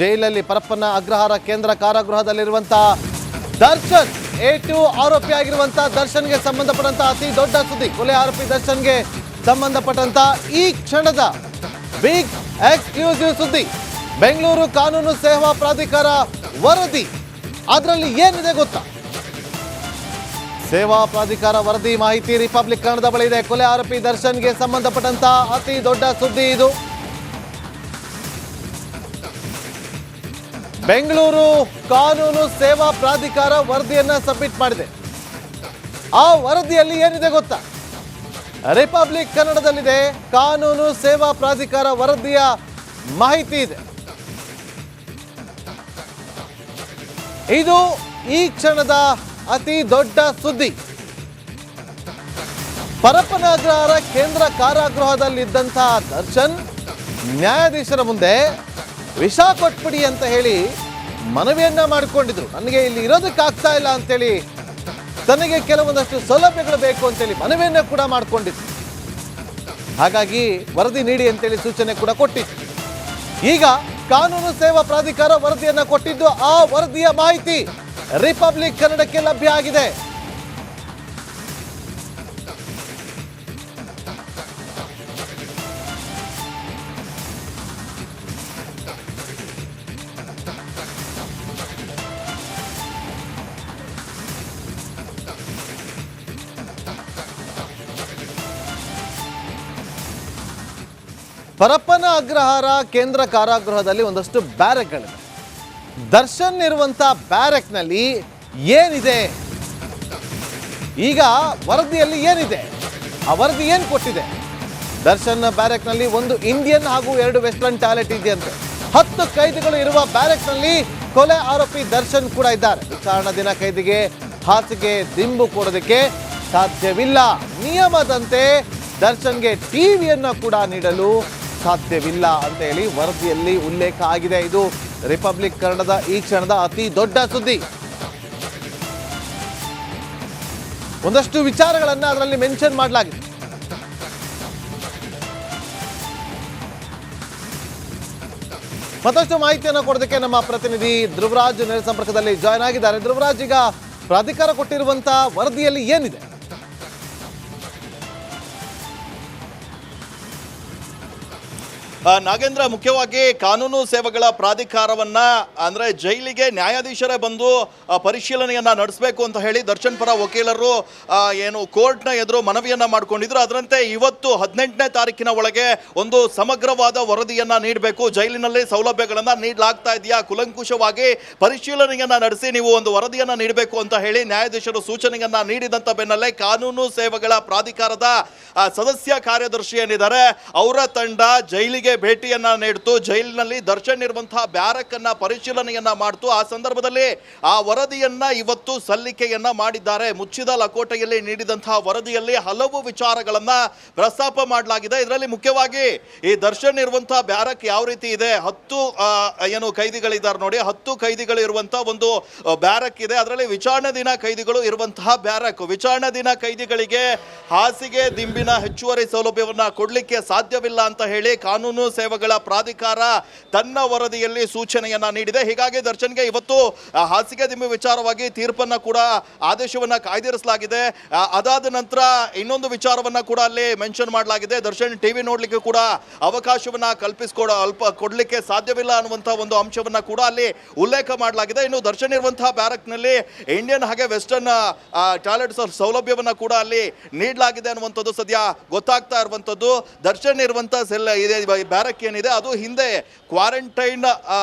ಜೈಲಲ್ಲಿ ಪರಪ್ಪನ ಅಗ್ರಹಾರ ಕೇಂದ್ರ ಕಾರಾಗೃಹದಲ್ಲಿರುವಂತಹ ದರ್ಶನ್ A2 ಆರೋಪಿ ಆಗಿರುವಂತಹ ದರ್ಶನ್ಗೆ ಸಂಬಂಧಪಟ್ಟಂತ ಅತಿ ದೊಡ್ಡ ಸುದ್ದಿ. ಕೊಲೆ ಆರೋಪಿ ದರ್ಶನ್ಗೆ ಸಂಬಂಧಪಟ್ಟಂತ ಈ ಕ್ಷಣದ ಬಿಗ್ ಎಕ್ಸ್ಕ್ಲೂಸಿವ್ ಸುದ್ದಿ. ಬೆಂಗಳೂರು ಕಾನೂನು ಸೇವಾ ಪ್ರಾಧಿಕಾರ ವರದಿ, ಅದರಲ್ಲಿ ಏನಿದೆ ಗೊತ್ತಾ? ಸೇವಾ ಪ್ರಾಧಿಕಾರ ವರದಿ ಮಾಹಿತಿ ರಿಪಬ್ಲಿಕ್ ಕನ್ನಡದ ಬಳಿ ಇದೆ. ಕೊಲೆ ಆರೋಪಿ ದರ್ಶನ್ಗೆ ಸಂಬಂಧಪಟ್ಟಂತ ಅತಿ ದೊಡ್ಡ ಸುದ್ದಿ ಇದು. ಬೆಂಗಳೂರು ಕಾನೂನು ಸೇವಾ ಪ್ರಾಧಿಕಾರ ವರದಿಯನ್ನ ಸಬ್ಮಿಟ್ ಮಾಡಿದೆ. ಆ ವರದಿಯಲ್ಲಿ ಏನಿದೆ ಗೊತ್ತಾ? ರಿಪಬ್ಲಿಕ್ ಕನ್ನಡದಲ್ಲಿದೆ. ಕಾನೂನು ಸೇವಾ ಪ್ರಾಧಿಕಾರ ವರದಿಯ ಮಾಹಿತಿ ಇದೆ. ಇದು ಈ ಕ್ಷಣದ ಅತಿ ದೊಡ್ಡ ಸುದ್ದಿ. ಪರಪ್ಪನ ಅಗ್ರಹಾರ ಕೇಂದ್ರ ಕಾರಾಗೃಹದಲ್ಲಿದ್ದಂತಹ ದರ್ಶನ್ ನ್ಯಾಯಾಧೀಶರ ಮುಂದೆ ವಿಷ ಕೊಟ್ಬಿಡಿ ಅಂತ ಹೇಳಿ ಮನವಿಯನ್ನ ಮಾಡಿಕೊಂಡಿದ್ರು. ನನಗೆ ಇಲ್ಲಿ ಇರೋದಕ್ಕಾಗ್ತಾ ಇಲ್ಲ ಅಂತೇಳಿ, ತನಗೆ ಕೆಲವೊಂದಷ್ಟು ಸೌಲಭ್ಯಗಳು ಬೇಕು ಅಂತೇಳಿ ಮನವಿಯನ್ನ ಕೂಡ ಮಾಡಿಕೊಂಡಿದ್ರು. ಹಾಗಾಗಿ ವರದಿ ನೀಡಿ ಅಂತೇಳಿ ಸೂಚನೆ ಕೂಡ ಕೊಟ್ಟಿತ್ತು. ಈಗ ಕಾನೂನು ಸೇವಾ ಪ್ರಾಧಿಕಾರ ವರದಿಯನ್ನ ಕೊಟ್ಟಿದ್ದು. ಆ ವರದಿಯ ಮಾಹಿತಿ ರಿಪಬ್ಲಿಕ್ ಕನ್ನಡಕ್ಕೆ ಲಭ್ಯ ಆಗಿದೆ. ಪರಪ್ಪನ ಅಗ್ರಹಾರ ಕೇಂದ್ರ ಕಾರಾಗೃಹದಲ್ಲಿ ಒಂದಷ್ಟು ಬ್ಯಾರೆಕ್ಗಳಿವೆ. ದರ್ಶನ್ ಇರುವಂತ ಬ್ಯಾರೆಕ್ನಲ್ಲಿ ಏನಿದೆ? ಈಗ ವರದಿಯಲ್ಲಿ ಏನಿದೆ? ಆ ವರದಿ ಏನು ಕೊಟ್ಟಿದೆ? ದರ್ಶನ್ ಬ್ಯಾರೆಕ್ನಲ್ಲಿ ಒಂದು ಇಂಡಿಯನ್ ಹಾಗೂ 2 ವೆಸ್ಟರ್ನ್ ಟಾಯ್ಲೆಟ್ ಇದೆಯಂತೆ. 10 ಕೈದಿಗಳು ಇರುವ ಬ್ಯಾರೆಕ್ನಲ್ಲಿ ಕೊಲೆ ಆರೋಪಿ ದರ್ಶನ್ ಕೂಡ ಇದ್ದಾರೆ. ವಿಚಾರಣಾ ದಿನ ಕೈದಿಗೆ ಹಾಸಿಗೆ ದಿಂಬು ಕೊಡೋದಕ್ಕೆ ಸಾಧ್ಯವಿಲ್ಲ. ನಿಯಮದಂತೆ ದರ್ಶನ್ಗೆ ಟಿವಿಯನ್ನ ಕೂಡ ನೀಡಲು ಸಾಧ್ಯವಿಲ್ಲ ಅಂತ ಹೇಳಿ ವರದಿಯಲ್ಲಿ ಉಲ್ಲೇಖ ಆಗಿದೆ. ಇದು ರಿಪಬ್ಲಿಕ್ ಕನ್ನಡದ ಈ ಕ್ಷಣದ ಅತಿ ದೊಡ್ಡ ಸುದ್ದಿ. ಒಂದಷ್ಟು ವಿಚಾರಗಳನ್ನ ಅದರಲ್ಲಿ ಮೆನ್ಷನ್ ಮಾಡಲಾಗಿದೆ. ಮತ್ತಷ್ಟು ಮಾಹಿತಿಯನ್ನು ಕೊಡೋದಕ್ಕೆ ನಮ್ಮ ಪ್ರತಿನಿಧಿ ಧ್ರುವರಾಜ್ ನೇರ ಸಂಪರ್ಕದಲ್ಲಿ ಜಾಯ್ನ್ ಆಗಿದ್ದಾರೆ. ಧ್ರುವರಾಜ್, ಈಗ ಪ್ರಾಧಿಕಾರ ಕೊಟ್ಟಿರುವಂತಹ ವರದಿಯಲ್ಲಿ ಏನಿದೆ? ನಾಗೇಂದ್ರ, ಮುಖ್ಯವಾಗಿ ಕಾನೂನು ಸೇವೆಗಳ ಪ್ರಾಧಿಕಾರವನ್ನ ಅಂದ್ರೆ ಜೈಲಿಗೆ ನ್ಯಾಯಾಧೀಶರೇ ಬಂದು ಪರಿಶೀಲನೆಯನ್ನ ನಡೆಸಬೇಕು ಅಂತ ಹೇಳಿ ದರ್ಶನ್ ಪರ ವಕೀಲರು ಏನು ಕೋರ್ಟ್ನ ಎದುರು ಮನವಿಯನ್ನ ಮಾಡಿಕೊಂಡಿದ್ರು. ಅದರಂತೆ ಇವತ್ತು 18ನೇ ತಾರೀಕಿನ ಒಳಗೆ ಒಂದು ಸಮಗ್ರವಾದ ವರದಿಯನ್ನ ನೀಡಬೇಕು. ಜೈಲಿನಲ್ಲಿ ಸೌಲಭ್ಯಗಳನ್ನ ನೀಡಲಾಗ್ತಾ ಇದೆಯಾ, ಕುಲಂಕುಷವಾಗಿ ಪರಿಶೀಲನೆಯನ್ನ ನಡೆಸಿ ನೀವು ಒಂದು ವರದಿಯನ್ನ ನೀಡಬೇಕು ಅಂತ ಹೇಳಿ ನ್ಯಾಯಾಧೀಶರು ಸೂಚನೆಯನ್ನ ನೀಡಿದಂತ ಬೆನ್ನಲ್ಲೇ ಕಾನೂನು ಸೇವೆಗಳ ಪ್ರಾಧಿಕಾರದ ಸದಸ್ಯ ಕಾರ್ಯದರ್ಶಿ ಏನಿದ್ದಾರೆ ಅವರ ತಂಡ ಜೈಲಿಗೆ ಭೇಟಿಯನ್ನ ನೀಡಿತು. ಜೈಲಿನಲ್ಲಿ ದರ್ಶನ್ ಇರುವಂತಹ ಬ್ಯಾರಕ್ ಅನ್ನ ಪರಿಶೀಲನೆಯನ್ನ ಮಾಡಿತು. ಆ ಸಂದರ್ಭದಲ್ಲಿ ಆ ವರದಿಯನ್ನ ಇವತ್ತು ಸಲ್ಲಿಕೆಯನ್ನ ಮಾಡಿದ್ದಾರೆ. ಮುಚ್ಚಿದ ಲಕೋಟೆಯಲ್ಲಿ ನೀಡಿದಂತಹ ವರದಿಯಲ್ಲಿ ಹಲವು ವಿಚಾರಗಳನ್ನ ಪ್ರಸ್ತಾಪ ಮಾಡಲಾಗಿದೆ. ಇದರಲ್ಲಿ ಮುಖ್ಯವಾಗಿ ಈ ದರ್ಶನ್ ಇರುವಂತಹ ಬ್ಯಾರಕ್ ಯಾವ ರೀತಿ ಇದೆ, 10 ಏನು ಕೈದಿಗಳಿದ್ದಾರೆ ನೋಡಿ, 10 ಕೈದಿಗಳು ಇರುವಂತಹ ಒಂದು ಬ್ಯಾರಕ್ ಇದೆ. ಅದರಲ್ಲಿ ವಿಚಾರಣೆ ದಿನ ಕೈದಿಗಳು ಇರುವಂತಹ ಬ್ಯಾರಕ್. ವಿಚಾರಣೆ ದಿನ ಕೈದಿಗಳಿಗೆ ಹಾಸಿಗೆ ದಿಂಬಿನ ಹೆಚ್ಚುವರಿ ಸೌಲಭ್ಯವನ್ನ ಕೊಡ್ಲಿಕ್ಕೆ ಸಾಧ್ಯವಿಲ್ಲ ಅಂತ ಹೇಳಿ ಕಾನೂನು ಸೇವೆಗಳ ಪ್ರಾಧಿಕಾರ ತನ್ನ ವರದಿಯಲ್ಲಿ ಸೂಚನೆಯನ್ನ ನೀಡಿದೆ. ಹೀಗಾಗಿ ದರ್ಶನ್ಗೆ ಇವತ್ತು ಹಾಸಿಗೆ ದಿಂಬು ವಿಚಾರವಾಗಿ ತೀರ್ಪನ್ನ ಕೂಡ ಆದೇಶವನ್ನ ಕಾಯ್ದಿರಿಸಲಾಗಿದೆ. ಅದಾದ ನಂತರ ಇನ್ನೊಂದು ವಿಚಾರವನ್ನ ಕೂಡ ಅಲ್ಲಿ ಮೆನ್ಷನ್ ಮಾಡಲಾಗಿದೆ. ದರ್ಶನ್ ಟಿವಿ ನೋಡ್ಲಿಕ್ಕೆ ಕೂಡ ಅವಕಾಶವನ್ನ ಕೊಡ್ಲಿಕ್ಕೆ ಸಾಧ್ಯವಿಲ್ಲ ಅನ್ನುವಂತಹ ಒಂದು ಅಂಶವನ್ನ ಕೂಡ ಅಲ್ಲಿ ಉಲ್ಲೇಖ ಮಾಡಲಾಗಿದೆ. ಇನ್ನು ದರ್ಶನ್ ಇರುವಂತಹ ಬ್ಯಾರಕ್ ನಲ್ಲಿ ಇಂಡಿಯನ್ ಹಾಗೆ ವೆಸ್ಟರ್ನ್ ಟಾಯ್ಲೆಟ್ ಸೌಲಭ್ಯವನ್ನ ಕೂಡ ಅಲ್ಲಿ ನೀಡಲಾಗಿದೆ ಅನ್ನುವಂಥದ್ದು ಸದ್ಯ ಗೊತ್ತಾಗ್ತಾ ಇರುವಂತದ್ದು. ದರ್ಶನ್ ಇರುವಂತಹ ಸೆಲ್ ಇದೆ, ಬ್ಯಾರಕ್ ಏನಿದೆ ಅದು ಹಿಂದೆ ಕ್ವಾರಂಟೈನ್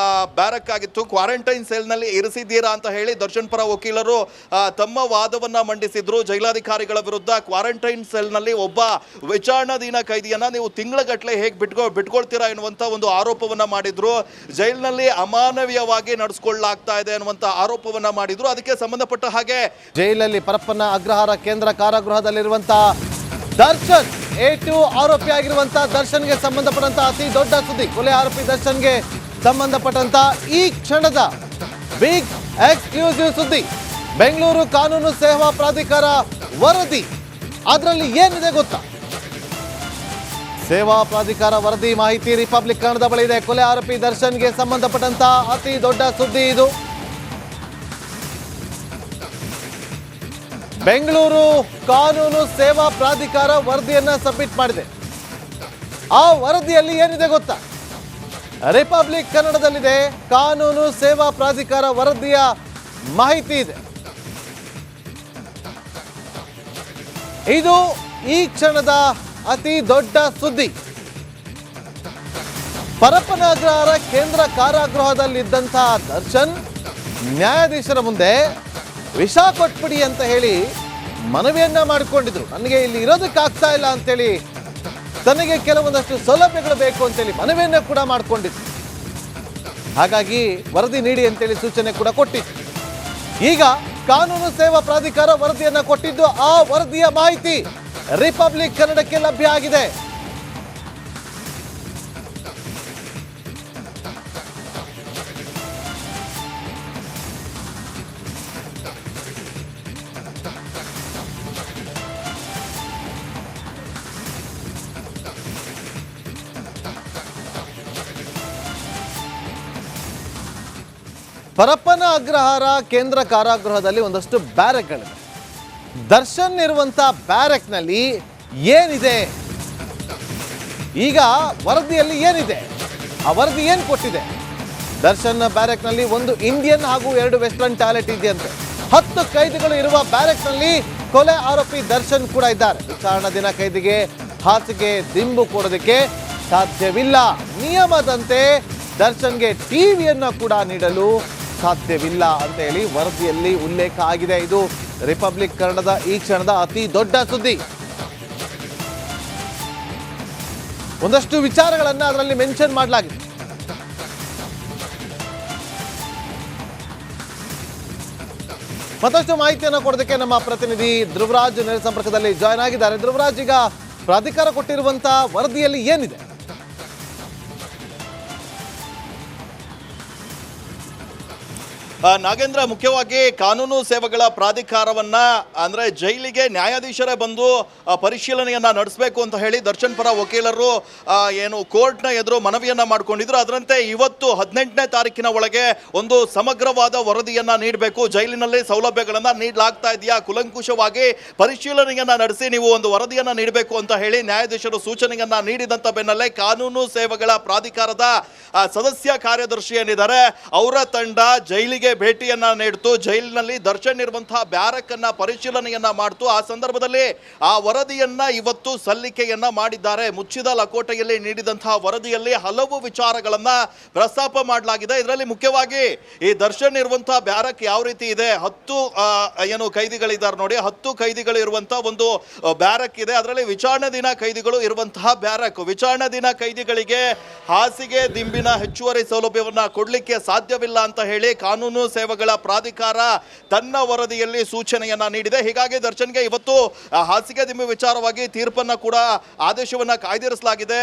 ಬ್ಯಾರಕ್ ಆಗಿತ್ತು. ಕ್ವಾರಂಟೈನ್ ಸೆಲ್ ನಲ್ಲಿ ಇರಿಸಿದ್ದೀರಾ ಅಂತ ಹೇಳಿ ದರ್ಶನ್ ಪರ ವಕೀಲರು ತಮ್ಮ ವಾದವನ್ನ ಮಂಡಿಸಿದ್ರು. ಜೈಲಾಧಿಕಾರಿಗಳ ವಿರುದ್ಧ ಕ್ವಾರಂಟೈನ್ ಸೆಲ್ ನಲ್ಲಿ ಒಬ್ಬ ವಿಚಾರಣಾಧೀನ ಕೈದಿಯನ್ನ ನೀವು ತಿಂಗಳಗಟ್ಟಲೆ ಹೇಗೆ ಬಿಟ್ಕೊಳ್ತೀರಾ ಎನ್ನುವಂತ ಒಂದು ಆರೋಪವನ್ನ ಮಾಡಿದ್ರು. ಜೈಲಿನಲ್ಲಿ ಅಮಾನವೀಯವಾಗಿ ನಡೆಸಿಕೊಳ್ಳಲಾಗ್ತಾ ಇದೆ ಅನ್ನುವಂತ ಆರೋಪವನ್ನ ಮಾಡಿದ್ರು. ಅದಕ್ಕೆ ಸಂಬಂಧಪಟ್ಟ ಹಾಗೆ ಜೈಲಲ್ಲಿ ಪರಪ್ಪನ ಅಗ್ರಹಾರ ಕೇಂದ್ರ ಕಾರಾಗೃಹದಲ್ಲಿರುವಂತಹ ದರ್ಶನ್ A2 ಆರೋಪಿ ಆಗಿರುವಂತಹ ದರ್ಶನ್ಗೆ ಸಂಬಂಧಪಟ್ಟಂತ ಅತಿ ದೊಡ್ಡ ಸುದ್ದಿ. ಕೊಲೆ ಆರೋಪಿ ದರ್ಶನ್ಗೆ ಸಂಬಂಧಪಟ್ಟಂತ ಈ ಕ್ಷಣದ ಬಿಗ್ ಎಕ್ಸ್ಕ್ಲೂಸಿವ್ ಸುದ್ದಿ. ಬೆಂಗಳೂರು ಕಾನೂನು ಸೇವಾ ಪ್ರಾಧಿಕಾರ ವರದಿ, ಅದರಲ್ಲಿ ಏನಿದೆ ಗೊತ್ತಾ? ಸೇವಾ ಪ್ರಾಧಿಕಾರ ವರದಿ ಮಾಹಿತಿ ರಿಪಬ್ಲಿಕ್ ಕನ್ನಡದ ಬಳಿ ಇದೆ. ಕೊಲೆ ಆರೋಪಿ ದರ್ಶನ್ಗೆ ಸಂಬಂಧಪಟ್ಟಂತ ಅತಿ ದೊಡ್ಡ ಸುದ್ದಿ ಇದು. ಬೆಂಗಳೂರು ಕಾನೂನು ಸೇವಾ ಪ್ರಾಧಿಕಾರ ವರದಿಯನ್ನ ಸಬ್ಮಿಟ್ ಮಾಡಿದೆ. ಆ ವರದಿಯಲ್ಲಿ ಏನಿದೆ ಗೊತ್ತಾ? ರಿಪಬ್ಲಿಕ್ ಕನ್ನಡದಲ್ಲಿದೆ. ಕಾನೂನು ಸೇವಾ ಪ್ರಾಧಿಕಾರ ವರದಿಯ ಮಾಹಿತಿ ಇದೆ. ಇದು ಈ ಕ್ಷಣದ ಅತಿ ದೊಡ್ಡ ಸುದ್ದಿ. ಪರಪ್ಪನ ಅಗ್ರಹಾರ ಕೇಂದ್ರ ಕಾರಾಗೃಹದಲ್ಲಿದ್ದಂತಹ ದರ್ಶನ್ ನ್ಯಾಯಾಧೀಶರ ಮುಂದೆ ವಿಷ ಕೊಟ್ಬಿಡಿ ಅಂತ ಹೇಳಿ ಮನವಿಯನ್ನ ಮಾಡಿಕೊಂಡಿದ್ರು. ನನಗೆ ಇಲ್ಲಿ ಇರೋದಕ್ಕಾಗ್ತಾ ಇಲ್ಲ ಅಂತೇಳಿ, ತನಗೆ ಕೆಲವೊಂದಷ್ಟು ಸೌಲಭ್ಯಗಳು ಬೇಕು ಅಂತೇಳಿ ಮನವಿಯನ್ನ ಕೂಡ ಮಾಡಿಕೊಂಡಿದ್ರು. ಹಾಗಾಗಿ ವರದಿ ನೀಡಿ ಅಂತೇಳಿ ಸೂಚನೆ ಕೂಡ ಕೊಟ್ಟಿತ್ತು. ಈಗ ಕಾನೂನು ಸೇವಾ ಪ್ರಾಧಿಕಾರ ವರದಿಯನ್ನ ಕೊಟ್ಟಿದ್ದು. ಆ ವರದಿಯ ಮಾಹಿತಿ ರಿಪಬ್ಲಿಕ್ ಕನ್ನಡಕ್ಕೆ ಲಭ್ಯ ಆಗಿದೆ. ಪರಪ್ಪನ ಅಗ್ರಹಾರ ಕೇಂದ್ರ ಕಾರಾಗೃಹದಲ್ಲಿ ಒಂದಷ್ಟು ಬ್ಯಾರೆಕ್ಗಳಿವೆ. ದರ್ಶನ್ ಇರುವಂತ ಬ್ಯಾರೆಕ್ನಲ್ಲಿ ಏನಿದೆ? ಈಗ ವರದಿಯಲ್ಲಿ ಏನಿದೆ? ಆ ವರದಿ ಏನು ಕೊಟ್ಟಿದೆ? ದರ್ಶನ್ ಬ್ಯಾರೆಕ್ನಲ್ಲಿ ಒಂದು ಇಂಡಿಯನ್ ಹಾಗೂ 2 ವೆಸ್ಟರ್ನ್ ಟಾಯ್ಲೆಟ್ ಇದೆಯಂತೆ. 10 ಕೈದಿಗಳು ಇರುವ ಬ್ಯಾರೆಕ್ನಲ್ಲಿ ಕೊಲೆ ಆರೋಪಿ ದರ್ಶನ್ ಕೂಡ ಇದ್ದಾರೆ. ವಿಚಾರಣಾ ದಿನ ಕೈದಿಗೆ ಹಾಸಿಗೆ ದಿಂಬು ಕೊಡೋದಕ್ಕೆ ಸಾಧ್ಯವಿಲ್ಲ. ನಿಯಮದಂತೆ ದರ್ಶನ್ಗೆ ಟಿವಿಯನ್ನ ಕೂಡ ನೀಡಲು ಸಾಧ್ಯವಿಲ್ಲ ಅಂತ ಹೇಳಿ ವರದಿಯಲ್ಲಿ ಉಲ್ಲೇಖ ಆಗಿದೆ. ಇದು ರಿಪಬ್ಲಿಕ್ ಕನ್ನಡದ ಈ ಕ್ಷಣದ ಅತಿ ದೊಡ್ಡ ಸುದ್ದಿ. ಒಂದಷ್ಟು ವಿಚಾರಗಳನ್ನ ಅದರಲ್ಲಿ ಮೆನ್ಷನ್ ಮಾಡಲಾಗಿದೆ. ಮತ್ತಷ್ಟು ಮಾಹಿತಿಯನ್ನು ಕೊಡೋದಕ್ಕೆ ನಮ್ಮ ಪ್ರತಿನಿಧಿ ಧ್ರುವರಾಜ್ ನೇರ ಸಂಪರ್ಕದಲ್ಲಿ ಜಾಯ್ನ್ ಆಗಿದ್ದಾರೆ. ಧ್ರುವರಾಜ್, ಈಗ ಪ್ರಾಧಿಕಾರ ಕೊಟ್ಟಿರುವಂತಹ ವರದಿಯಲ್ಲಿ ಏನಿದೆ? ನಾಗೇಂದ್ರ, ಮುಖ್ಯವಾಗಿ ಕಾನೂನು ಸೇವೆಗಳ ಪ್ರಾಧಿಕಾರವನ್ನ ಅಂದ್ರೆ ಜೈಲಿಗೆ ನ್ಯಾಯಾಧೀಶರೇ ಬಂದು ಪರಿಶೀಲನೆಯನ್ನ ನಡೆಸಬೇಕು ಅಂತ ಹೇಳಿ ದರ್ಶನ್ ಪರ ವಕೀಲರು ಏನು ಕೋರ್ಟ್ನ ಎದುರು ಮನವಿಯನ್ನ ಮಾಡಿಕೊಂಡಿದ್ರು. ಅದರಂತೆ ಇವತ್ತು 18ನೇ ತಾರೀಕಿನ ಒಳಗೆ ಒಂದು ಸಮಗ್ರವಾದ ವರದಿಯನ್ನ ನೀಡಬೇಕು. ಜೈಲಿನಲ್ಲಿ ಸೌಲಭ್ಯಗಳನ್ನ ನೀಡಲಾಗ್ತಾ ಇದೆಯಾ, ಕುಲಂಕುಷವಾಗಿ ಪರಿಶೀಲನೆಯನ್ನ ನಡೆಸಿ ನೀವು ಒಂದು ವರದಿಯನ್ನ ನೀಡಬೇಕು ಅಂತ ಹೇಳಿ ನ್ಯಾಯಾಧೀಶರು ಸೂಚನೆಯನ್ನ ನೀಡಿದಂತ ಬೆನ್ನಲ್ಲೇ ಕಾನೂನು ಸೇವೆಗಳ ಪ್ರಾಧಿಕಾರದ ಸದಸ್ಯ ಕಾರ್ಯದರ್ಶಿ ಏನಿದ್ದಾರೆ ಅವರ ತಂಡ ಜೈಲಿಗೆ ಭೇಟಿಯನ್ನ ನೀಡಿತು. ಜೈಲಿನಲ್ಲಿ ದರ್ಶನ್ ಇರುವಂತಹ ಬ್ಯಾರಕ್ ಅನ್ನ ಪರಿಶೀಲನೆಯನ್ನ ಮಾಡಿತು. ಆ ಸಂದರ್ಭದಲ್ಲಿ ಆ ವರದಿಯನ್ನ ಇವತ್ತು ಸಲ್ಲಿಕೆಯನ್ನ ಮಾಡಿದ್ದಾರೆ. ಮುಚ್ಚಿದ ಲಕೋಟೆಯಲ್ಲಿ ನೀಡಿದಂತಹ ವರದಿಯಲ್ಲಿ ಹಲವು ವಿಚಾರಗಳನ್ನ ಪ್ರಸ್ತಾಪ ಮಾಡಲಾಗಿದೆ. ಇದರಲ್ಲಿ ಮುಖ್ಯವಾಗಿ ಈ ದರ್ಶನ್ ಇರುವಂತಹ ಬ್ಯಾರಕ್ ಯಾವ ರೀತಿ ಇದೆ, 10 ಏನು ಕೈದಿಗಳಿದ್ದಾರೆ ನೋಡಿ, 10 ಕೈದಿಗಳು ಇರುವಂತಹ ಒಂದು ಬ್ಯಾರಕ್ ಇದೆ. ಅದರಲ್ಲಿ ವಿಚಾರಣೆ ದಿನ ಕೈದಿಗಳು ಇರುವಂತಹ ಬ್ಯಾರಕ್. ವಿಚಾರಣೆ ದಿನ ಕೈದಿಗಳಿಗೆ ಹಾಸಿಗೆ ದಿಂಬಿನ ಹೆಚ್ಚುವರಿ ಸೌಲಭ್ಯವನ್ನ ಕೊಡ್ಲಿಕ್ಕೆ ಸಾಧ್ಯವಿಲ್ಲ ಅಂತ ಹೇಳಿ ಕಾನೂನು ಸೇವೆಗಳ ಪ್ರಾಧಿಕಾರ ತನ್ನ ವರದಿಯಲ್ಲಿ ಸೂಚನೆಯನ್ನ ನೀಡಿದೆ. ಹೀಗಾಗಿ ದರ್ಶನ್ಗೆ ಇವತ್ತು ಹಾಸಿಗೆ ದಿಂಬು ವಿಚಾರವಾಗಿ ತೀರ್ಪನ್ನ ಕೂಡ ಆದೇಶವನ್ನ ಕಾಯ್ದಿರಿಸಲಾಗಿದೆ.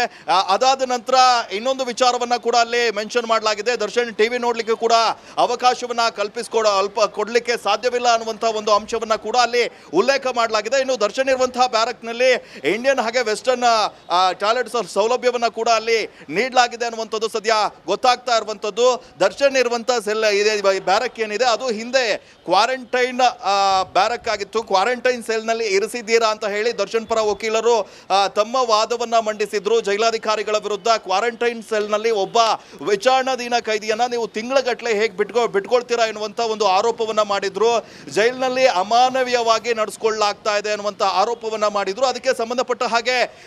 ಅದಾದ ನಂತರ ಇನ್ನೊಂದು ವಿಚಾರವನ್ನ ಕೂಡ ಅಲ್ಲಿ ಮೆನ್ಷನ್ ಮಾಡಲಾಗಿದೆ. ದರ್ಶನ್ ಟಿವಿ ನೋಡ್ಲಿಕ್ಕೆ ಕೂಡ ಅವಕಾಶವನ್ನ ಕೊಡ್ಲಿಕ್ಕೆ ಸಾಧ್ಯವಿಲ್ಲ ಅನ್ನುವಂತಹ ಒಂದು ಅಂಶವನ್ನ ಕೂಡ ಅಲ್ಲಿ ಉಲ್ಲೇಖ ಮಾಡಲಾಗಿದೆ. ಇನ್ನು ದರ್ಶನ್ ಇರುವಂತಹ ಬ್ಯಾರಕ್ ನಲ್ಲಿ ಇಂಡಿಯನ್ ಹಾಗೆ ವೆಸ್ಟರ್ನ್ ಟಾಯ್ಲೆಟ್ ಸೌಲಭ್ಯವನ್ನ ಕೂಡ ಅಲ್ಲಿ ನೀಡಲಾಗಿದೆ ಅನ್ನುವಂಥದ್ದು ಸದ್ಯ ಗೊತ್ತಾಗ್ತಾ ಇರುವಂತದ್ದು. ದರ್ಶನ್ ಇರುವಂತಹ ಸೆಲ್ ಇದೆ, ಬ್ಯಾರಕ್ ಏನಿದೆ ಅದು ಹಿಂದೆ ಕ್ವಾರಂಟೈನ್ ಬ್ಯಾರಕ್ ಆಗಿತ್ತು. ಕ್ವಾರಂಟೈನ್ ಸೆಲ್ ನಲ್ಲಿ ಇರಿಸಿದ್ದೀರಾ ಅಂತ ಹೇಳಿ ದರ್ಶನ್ ಪರ ವಕೀಲರು ತಮ್ಮ ವಾದವನ್ನ ಮಂಡಿಸಿದ್ರು. ಜೈಲಾಧಿಕಾರಿಗಳ ವಿರುದ್ಧ ಕ್ವಾರಂಟೈನ್ ಸೆಲ್ ನಲ್ಲಿ ಒಬ್ಬ ವಿಚಾರಣಾಧೀನ ಕೈದಿಯನ್ನ ನೀವು ತಿಂಗಳಗಟ್ಟಲೆ ಹೇಗೆ ಬಿಟ್ಕೊಳ್ತೀರಾ ಎನ್ನುವಂತ ಒಂದು ಆರೋಪವನ್ನ ಮಾಡಿದ್ರು. ಜೈಲಿನಲ್ಲಿ ಅಮಾನವೀಯವಾಗಿ ನಡೆಸ್ಕೊಳ್ಳಲಾಗ್ತಾ ಇದೆ ಅನ್ನುವಂತ ಆರೋಪವನ್ನ ಮಾಡಿದ್ರು. ಅದಕ್ಕೆ ಸಂಬಂಧಪಟ್ಟ ಹಾಗೆ